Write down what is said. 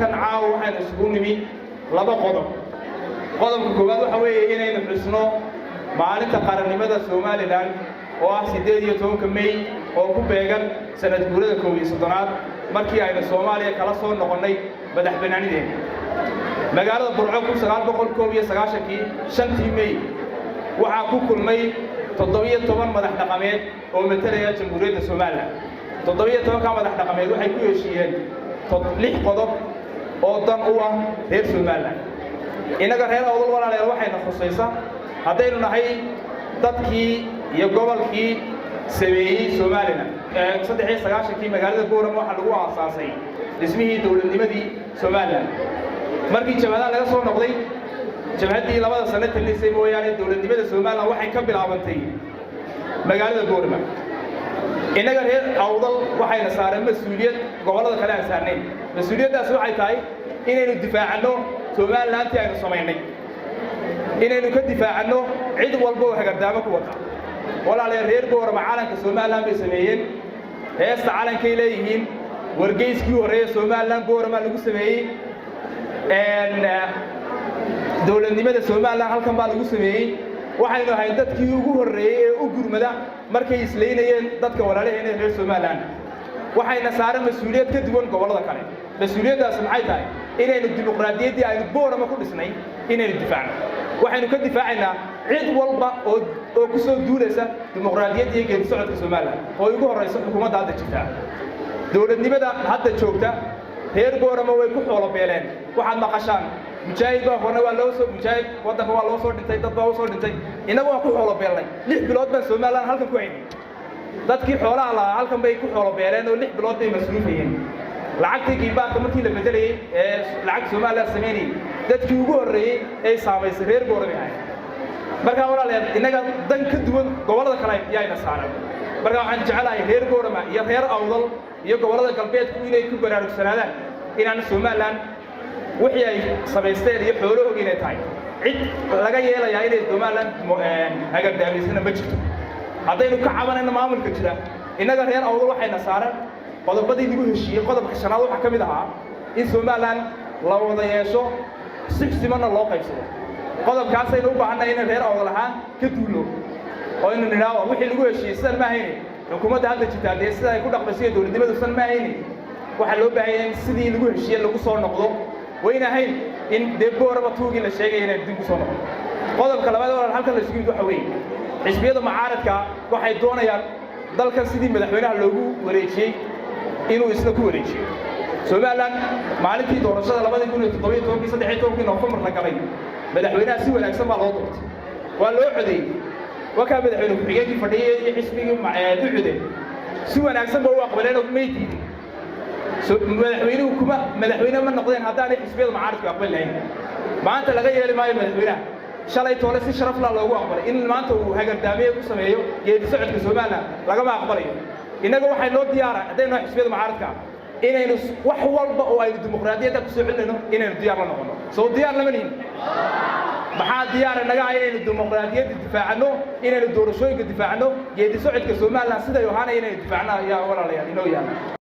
halkan caawa waxaan isugu nimi laba qodob. qodobka koowaad waxa weeye inaynu xusno maalinta qarannimada Soomaaliland oo ah 18 May oo ku beegan sanad guurada 11aad markii aynu Soomaaliya kala soo noqonay madaxbannaanideena. magaalada Burco 1991 5 May waxaa ku kulmay 17 madax dhaqameed oo matalaya Jamhuuriyadda Soomaaliland. 17 ka madax dhaqameed waxay ku heshiiyeen 6 qodob oo dan u ah reer Soomaaliland. inaga reer awdal walaalayaal waxayna khusaysaa haddaynu nahay dadkii iyo gobolkii sameeyay Soomaaliland 93 magaalada Boorama waxa lagu aasaasay dhismihii dawladnimadii Soomaaliland. markii jabhadaha laga soo noqday jabhadii labada sano talisay mooyaane dawladnimada Soomaaliland waxay ka bilaabantay magaalada Boorama. inaga reer awdal waxayna saareen mas'uuliyad gobolada kale aan saarnay. mas'uuliyadaas waxay tahay inaynu difaacno Soomaaliland aynu sameynay, inaynu ka difaacno cid walba oo hagardaamo ku wada. walaalayaal reer Boorama calanka Soomaaliland bay sameeyeen, heesta calankay leeyihiin, wargeyskii horeeyay Soomaaliland Boorama lagu sameeyay, dawladnimada Soomaaliland halkan baa lagu sameeyay. waxaynu ahay dadkii ugu horeeyay ee u gurmada markay isleynayeen dadka walaalaheena reer Soomaaliland. waxayna saaran mas'uuliyad ka duwan gobolada kale. mas'uuliyadaas maxay tahay? inaynu dimuqraadiyaddii aynu Boorama ku dhisnay inaynu difaacno. waxaynu ka difaacaynaa cid walba oo ku soo duulaysa dimuqraadiyaddii iyo geedi socodka Soomaaliland oo ugu horeysa xukuumadda hadda jirta. dawladnimada hadda joogta reer Boorama way ku xoolo beeleen. waxaad maqashaan mujaahid baa horna waa loo soo mujaahid wadanka waa loo soo dhintay, dad baa soo dhintay. inagu waa ku xoolo beelnay 6 bilood baan Soomaaliland halkan ku haynay. dadkii xoolaha lahaa halkan bay ku xoolo beeleen oo 6 bilood bay masruufayeen. lacagtii giibaanka markii la bedelayay ee lacag Soomaaliland sameeyay dadkii ugu horeeyay ay saameysay reer Boorama ahay. marka walaalayaal inaga dan ka duwan gobolada kale ayayna saaran. marka waxaan jecelahay reer Boorama iyo reer Awdal iyo gobolada galbeedku inay ku baraarugsanaadaan inaan Soomaaliland wixii ay sameysteen iyo xoolahooda inay tahay cid laga yeelayaa inay Soomaaliland hagardaamisana ma jirto. haddaynu ka cabanayno maamulka jira inaga reer Awdal waxayna saaran qodobadii lagu heshiiyay. qodobka shanaad waxa ka mid ahaa in Soomaaliland la wada yeesho si siman loo qaybsado. qodobkaas aynu u baahannahay in reer Awdal ahaan ka duulo oo inuu nidhaahdo wixii lagu heshiiyay sidan ma haynin. xukuumadda hadda jirta dee sida ay ku dhaqmayso dawladnimadu sidan ma haynin. waxa loo baahan yahay sidii lagu heshiiyay lagu soo noqdo wayna ahayn in dee Boorama tuugii la sheegay inay dib u soo noqdo. qodobka labaad oo halkan la isugu waxa weeye xisbiyada mucaaradka waxay doonayaan dalkan sidii madaxweynaha loogu wareejiyay inuu isna ku wareejiyo. Soomaaliland maalintii doorashada 2017 November la galay madaxweynaha si wanaagsan baa loo doortay. waa loo codeeyay. waxa madaxweynuhu xigeenkii fadhiyay iyo xisbigii ducude si wanaagsan baa u aqbaleen oo meeyay. madaxweyne ma noqdeen haddaan xisbiyada mucaaradku aqbal lahayn. maanta laga yeeli maayo madaxweynaha. shalay toole si sharaf la loogu aqbalay in maanta uu hagardaamiye ku sameeyo geedi socodka Soomaaliland lagama aqbalayo. inaga waxay loo diyaaraa haddaynu xisbiyada mucaaradka inaynu wax walba oo aynu dimuqraadiyadda ku soo celinayno inaynu diyaar la noqono. soo diyaar lama nihin. maxaa diyaar naga ah inaynu dimuqraadiyadda difaacno, inaynu doorashooyinka difaacno, geedi socodka Soomaaliland sida Yohana inaynu difaacno ayaa walaalayaal inoo yaala.